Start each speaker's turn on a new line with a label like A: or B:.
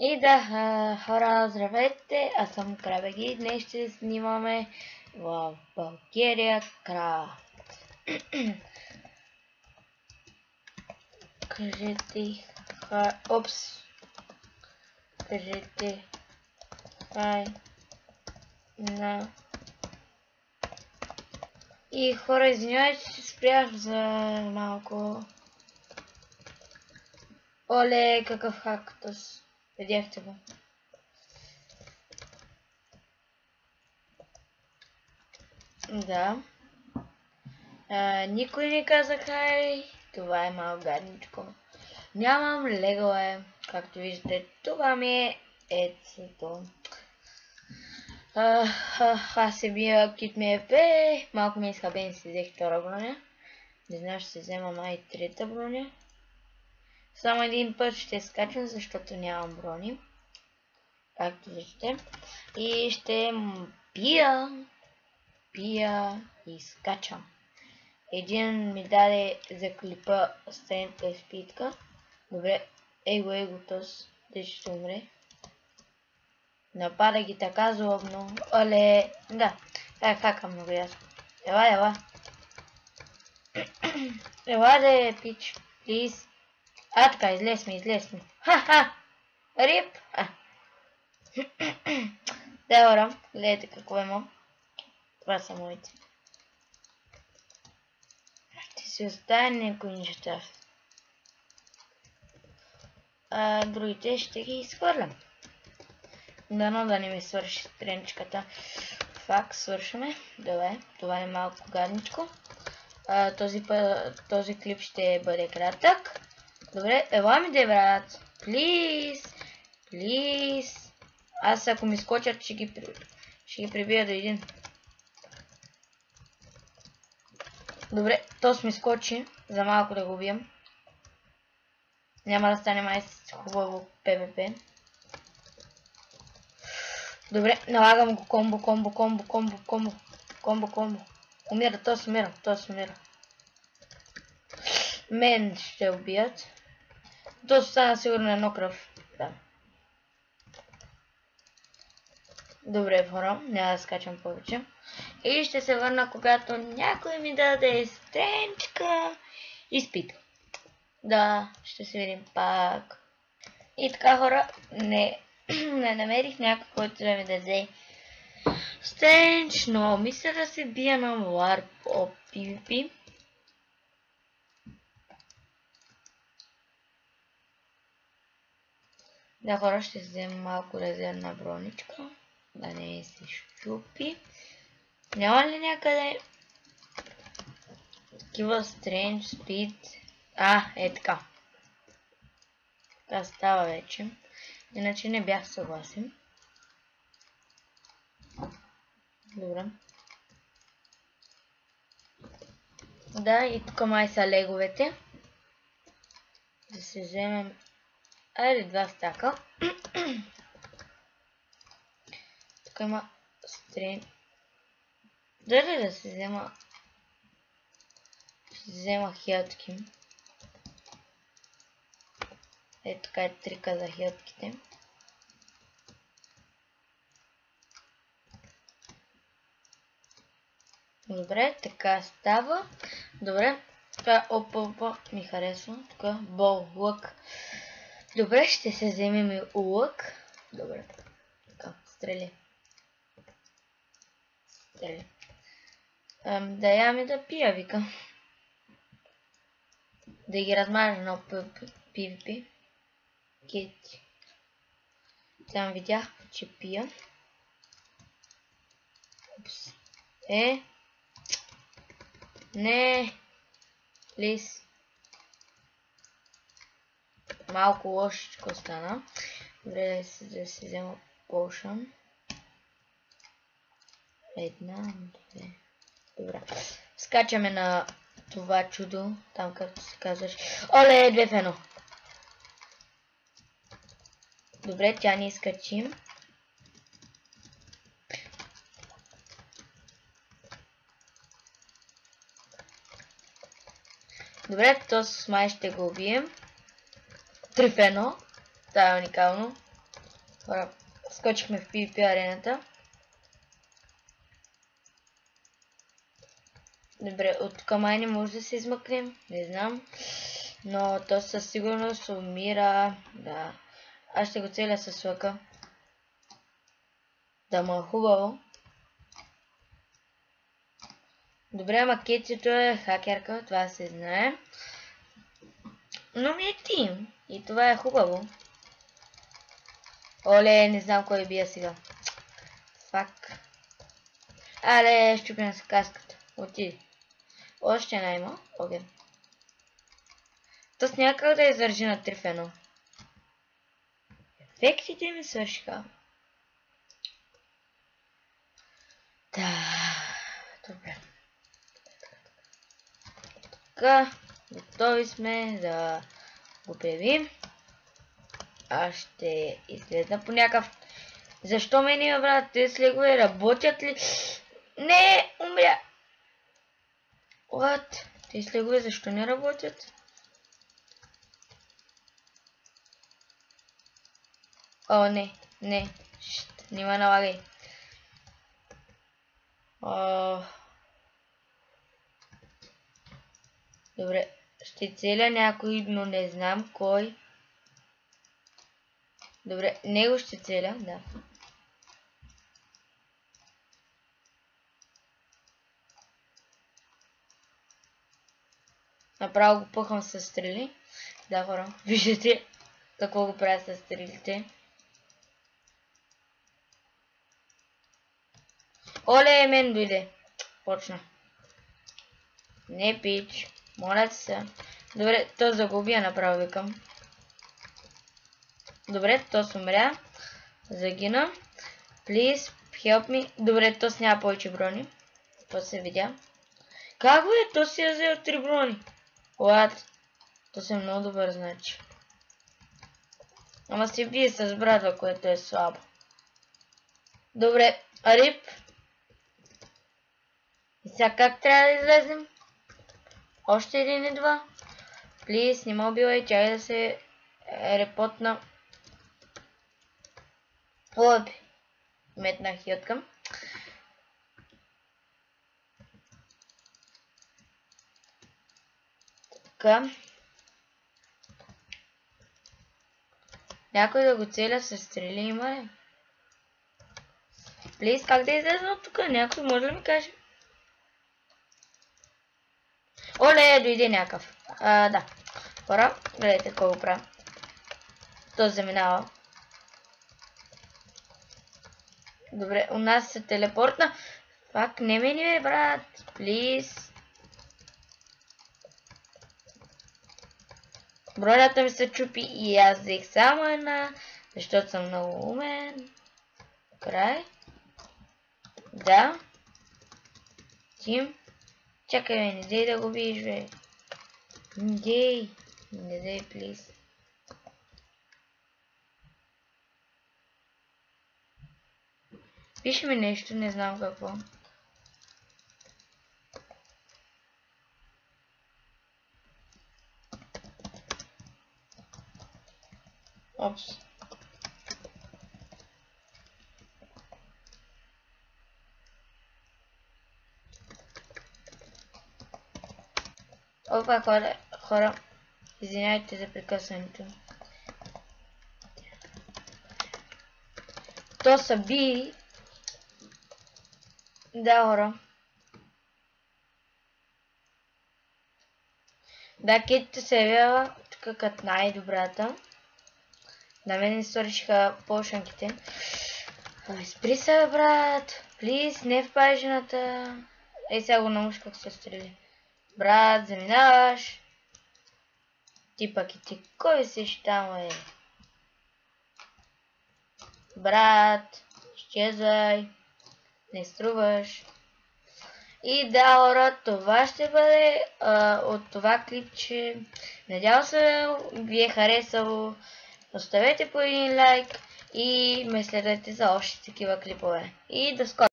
A: И да, хора, здравейте, аз съм Крабеги. Днес ще снимаме в Valkyria Craft. Кажете хай на... И хора, извинявайте, че спрях за малко. Оле, какъв хактус. Видяхте го. Да. Никой не каза хай. Това е малко гадничко. Нямам легове. Както виждате, това ми е ецето. Аз се бия кит ми е пе. Малко ми иска бен си взех втора броня. Не знам, ще се взема май трета броня. Само един път ще скачам, защото нямам брони. Както виждате. И ще пия и скачам. Един ми даде за клипа стената изпитка. Добре, его тос, де ще умре. Напада ги така злобно. Оле, да, това хака много ясно. Ела. Ела де, пич, плиз. Така, излез ми. Ха-ха! Рип! Добре, гледайте какво има. Това са моите. Ще си оставя някои неща. Другите ще ги изхвърлям. Дано да не ми свърши стренчката. Фак, свършваме. Добре, това е малко гадничко. Този клип ще бъде кратък. Добре, ела ми де, брат. Плиз. Аз ако ми скочат, ще ги прибия до един. Добре, тос ми скочи. За малко да го убием. Няма да стане май хубаво ПВП. Добре, налагам го комбо. Умира, тос умира. Мен ще убият. Тос остана сигурно едно кръв. Да. Добре, хора, няма да скачам повече. И ще се върна, когато някой ми даде стренчка изпит. Да, ще се видим пак. И така, хора, не намерих някой, който да ми даде стренч, но мисля да се бия на Warp of PvP. Да, хора, ще взема малко резервна броничка. Да не се щупи. Няма ли някъде такива стрендж, спид? Е така. Така става вече. Иначе не бях съгласен. Добре. Да, и тук май са леговете. Да се вземем... Айде, 2 стака. Тук има стрен... Дали да се взема... Ще взема хелтки. Така е трика за хелтките. Добре, така става. Добре, това опа ми харесва. Тук бол, лък. Добре, ще се вземем и лък. Добре, така, стрели. Да яме да пия, вика. Да ги размажа на PvP. Кети. Там видях, че пия. Упс. Не. Плиз. Малко лошичко стана. Добре да се взема potion. Една, две. Добре. Скачаме на това чудо. Там както се казваш. Оле, 2 в 1. Добре, тя ни изкачим. Добре, то с май ще го убием. 3 в 1. Това е уникално. Хора, скочихме в PvP арената. Добре, от камай не може да се измъкнем, не знам. Но то със сигурност умира. Да. Аз ще го целя с лъка. Да му е хубаво. Добре, ама Кетито е хакерка, това се знае. Но ми е тим. И това е хубаво. Оле, не знам кой бия сега. Фак. Але, щупена с каската. Отиди. Още една има. Окей. То с някак да издържи на 3 в 1. Ефектите ми свършиха. Да. Добре. Така. Готови сме да го приявим. Аз ще изгледна по някакъв... Защо ме има, брат? Тези слегове работят ли? Не, умря! What? Тези слегове защо не работят? О, не, не. Не ме налагай. Добре, ще целя някой, но не знам кой. Добре, него ще целя, да. Направо го пъхам с стрели. Да, хора, виждате какво го правя с стрелите. Оле, мен дойде. Почна. Не, пич. Моля ти се. Добре, то загубя, направо викам. Добре, то умря. Загина. Please, help me. Добре, то няма повече брони. То се видя. Как бе? То си е взел 3 брони. What? То си е много добър, значи. Ама си бие с братва, което е слабо. Добре, рип. И сега как трябва да излезем? Още един и два. Плиз, не ме убивай, чай да се репотна. Лъби. Метнах и откъм. Така. Някой да го целя с стрели има ли? Плиз, как да излезем от тук? Някой може да ми каже? Оле, дойде някакъв. Да. Хора, гледайте какво го правя. То заминава. Добре, у нас се телепортна. Пак не мини бе, брат. Плиз. Бронята ми се чупи и аз взех само една, защото съм много умен. Край. Да. Тим. Чакай, бе, не дей да го биеш, бе. Не дей. Не дей, плиз. Пише ми нещо, не знам какво. Опс. Опа, хора. Извинявайте за прекъсването. То са би. Да, хора. Да, Кетите се явява тук като най-добрата. На мен не свършиха полшанките. Спри се, брат. Плиз, не в пажената. Ей, сега го научи как се стрели. Брат, заминаваш. Ти пък и ти. Кой си там, е? Брат, изчезвай. Не струваш. И да, хора, това ще бъде от това клипче. Надявам се ви е харесало. Оставете по един лайк и ме следете за още такива клипове. И до скоро!